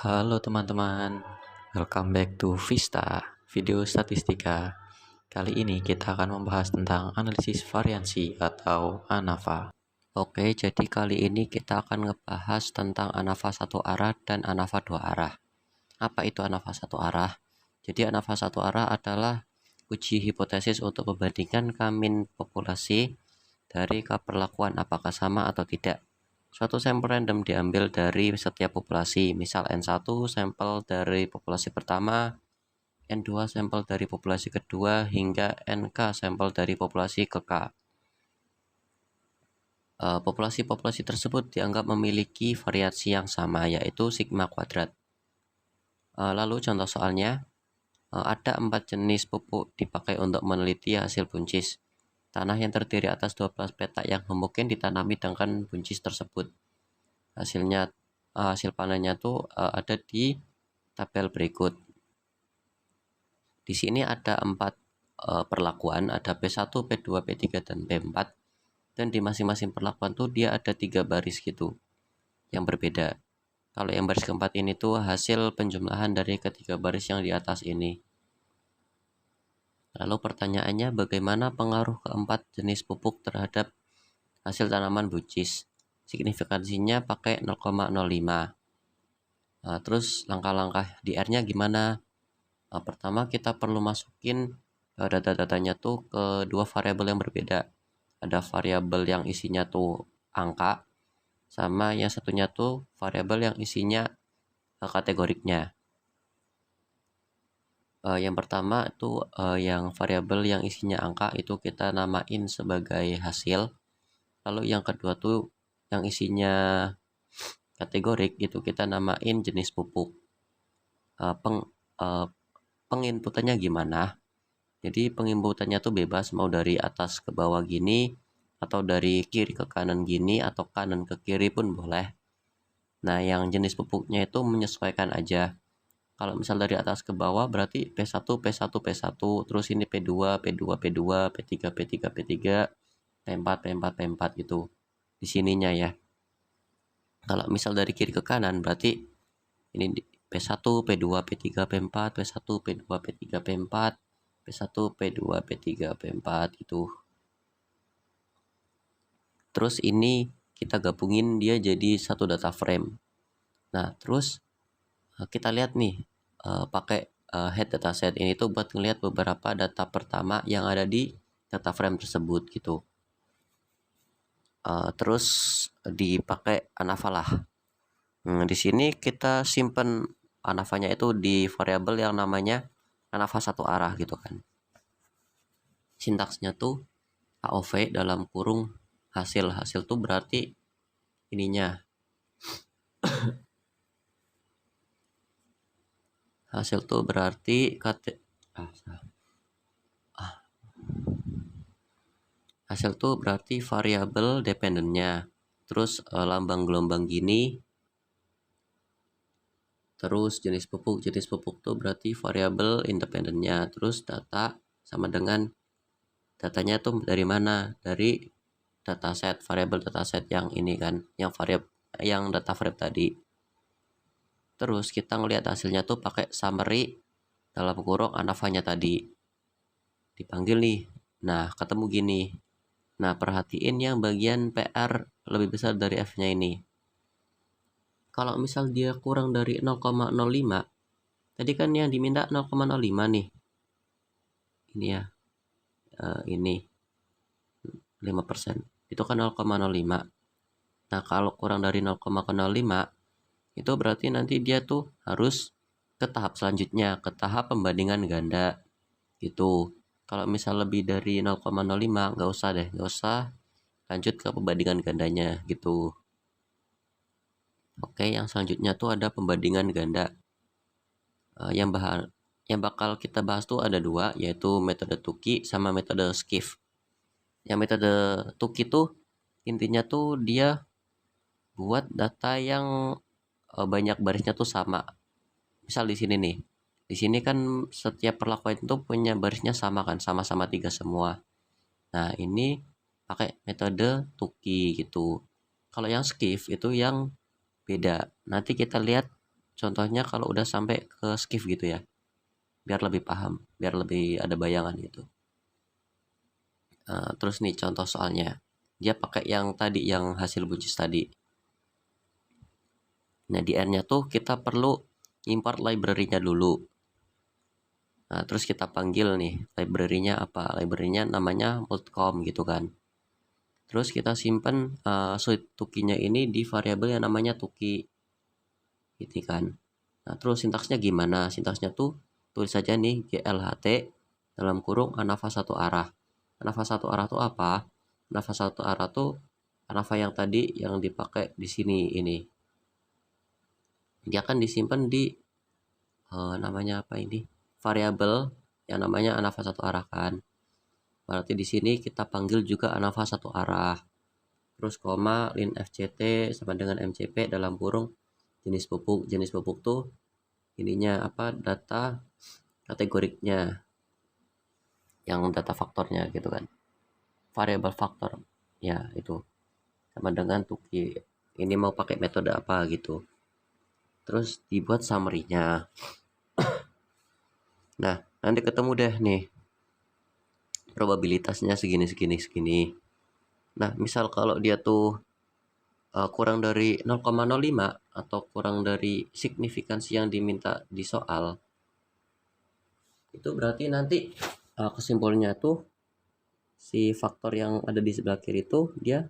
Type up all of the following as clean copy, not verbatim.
Halo teman-teman, welcome back to Vista Video Statistika. Kali ini kita akan membahas tentang analisis variansi atau ANAVA. Oke, jadi kali ini kita akan ngebahas tentang ANAVA satu arah dan ANAVA dua arah. Apa itu ANAVA satu arah? Jadi ANAVA satu arah adalah uji hipotesis untuk membandingkan kamin populasi dari keperlakuan apakah sama atau tidak. Suatu sampel random diambil dari setiap populasi, misal N1 sampel dari populasi pertama, N2 sampel dari populasi kedua, hingga NK sampel dari populasi ke K. Populasi-populasi tersebut dianggap memiliki variasi yang sama, yaitu sigma kuadrat. Lalu contoh soalnya, ada 4 jenis pupuk dipakai untuk meneliti hasil buncis. Tanah yang terdiri atas 12 petak yang homogen ditanami dengan buncis tersebut. Hasil panennya tuh ada di tabel berikut. Di sini ada 4 perlakuan, ada P1, P2, P3, dan P4. Dan di masing-masing perlakuan tuh dia ada 3 baris gitu yang berbeda. Kalau yang baris keempat ini tuh hasil penjumlahan dari ketiga baris yang di atas ini. Lalu pertanyaannya, bagaimana pengaruh keempat jenis pupuk terhadap hasil tanaman buncis? Signifikansinya pakai 0,05. Terus langkah-langkah di R-nya gimana? Pertama kita perlu masukin data-datanya tuh ke dua variabel yang berbeda. Ada variabel yang isinya tuh angka, sama yang satunya tuh variabel yang isinya kategoriknya. Yang pertama itu yang variabel yang isinya angka itu kita namain sebagai hasil. Lalu yang kedua tuh yang isinya kategorik itu kita namain jenis pupuk. Penginputannya gimana? Jadi penginputannya tuh bebas, mau dari atas ke bawah gini, atau dari kiri ke kanan gini, atau kanan ke kiri pun boleh. Nah, yang jenis pupuknya itu menyesuaikan aja. Kalau misal dari atas ke bawah berarti P1, P1, P1, terus ini P2, P2, P2, P3, P3, P3, P4, P4, P4 gitu. Di sininya ya. Kalau misal dari kiri ke kanan berarti ini P1, P2, P3, P4, P1, P2, P3, P4, P1, P2, P3, P4 gitu. Terus ini kita gabungin dia jadi satu data frame. Nah, terus kita lihat nih pakai head dataset ini tuh buat ngelihat beberapa data pertama yang ada di data frame tersebut gitu. Terus dipakai ANAVA lah. Di sini kita simpen ANAVA-nya itu di variabel yang namanya ANAVA satu arah gitu kan. Sintaksnya tuh AOV dalam kurung hasil tuh berarti ininya hasil tuh berarti hasil tuh berarti variabel dependennya, terus lambang gelombang gini, terus jenis pupuk tuh berarti variabel independennya, terus data sama dengan datanya tuh dari mana, dari dataset, variabel dataset yang ini kan, yang data frame tadi. Terus kita ngelihat hasilnya tuh pakai summary dalam kurung ANAVA-nya tadi. Dipanggil nih. Nah, ketemu gini. Nah, perhatiin yang bagian PR lebih besar dari F-nya ini. Kalau misal dia kurang dari 0,05, tadi kan yang diminta 0,05 nih. Ini ya. Ini 5%. Itu kan 0,05. Nah, kalau kurang dari 0,05, itu berarti nanti dia tuh harus ke tahap selanjutnya, ke tahap pembandingan ganda gitu. Kalau misal lebih dari 0,05 nggak usah lanjut ke pembandingan gandanya gitu. Oke, yang selanjutnya tuh ada pembandingan ganda. Yang bakal kita bahas tuh ada 2, yaitu metode Tukey sama metode Skiff. Yang metode Tukey tuh intinya tuh dia buat data yang banyak barisnya tuh sama. Misal di sini nih. Di sini kan setiap perlakuan itu punya barisnya sama kan, sama-sama 3 semua. Nah, ini pakai metode Tukey gitu. Kalau yang Skiff itu yang beda. Nanti kita lihat contohnya kalau udah sampai ke skiff gitu ya, biar lebih paham, biar lebih ada bayangan gitu. Terus nih contoh soalnya, dia pakai yang tadi, yang hasil buncis tadi. Nah di R-nya tuh kita perlu import library-nya dulu. Nah terus kita panggil nih library-nya apa, library-nya namanya multcom gitu kan. Terus kita simpen sweet tukinya ini di variabel yang namanya tuki gitu kan. Nah terus sintaksnya gimana, sintaksnya tuh tulis saja nih glht dalam kurung anava satu arah. Anava satu arah tuh apa? Anava satu arah tuh anava yang tadi yang dipakai di sini ini. Dia akan disimpan di namanya apa ini? Variabel yang namanya anava satu arah kan. Berarti di sini kita panggil juga anava satu arah. Terus koma line fct sama dengan mcp dalam kurung jenis pupuk. Jenis pupuk tuh ininya apa, data kategoriknya, yang data faktornya gitu kan, variabel faktor ya itu, sama dengan tuki ini mau pakai metode apa gitu. Terus dibuat summary-nya. Nah nanti ketemu deh nih probabilitasnya segini segini segini. Nah misal kalau dia tuh kurang dari 0,05 atau kurang dari signifikansi yang diminta di soal, itu berarti nanti kesimpulannya tuh si faktor yang ada di sebelah kiri itu dia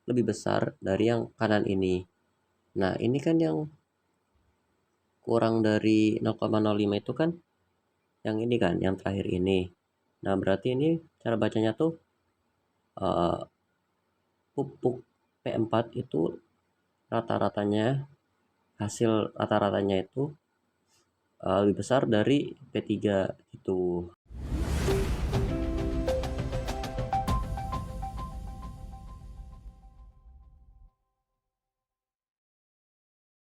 lebih besar dari yang kanan ini. Nah ini kan yang kurang dari 0,05 itu kan yang ini kan, yang terakhir ini. Nah berarti ini cara bacanya tuh pupuk P4 itu rata-ratanya, hasil rata-ratanya itu lebih besar dari P3 itu.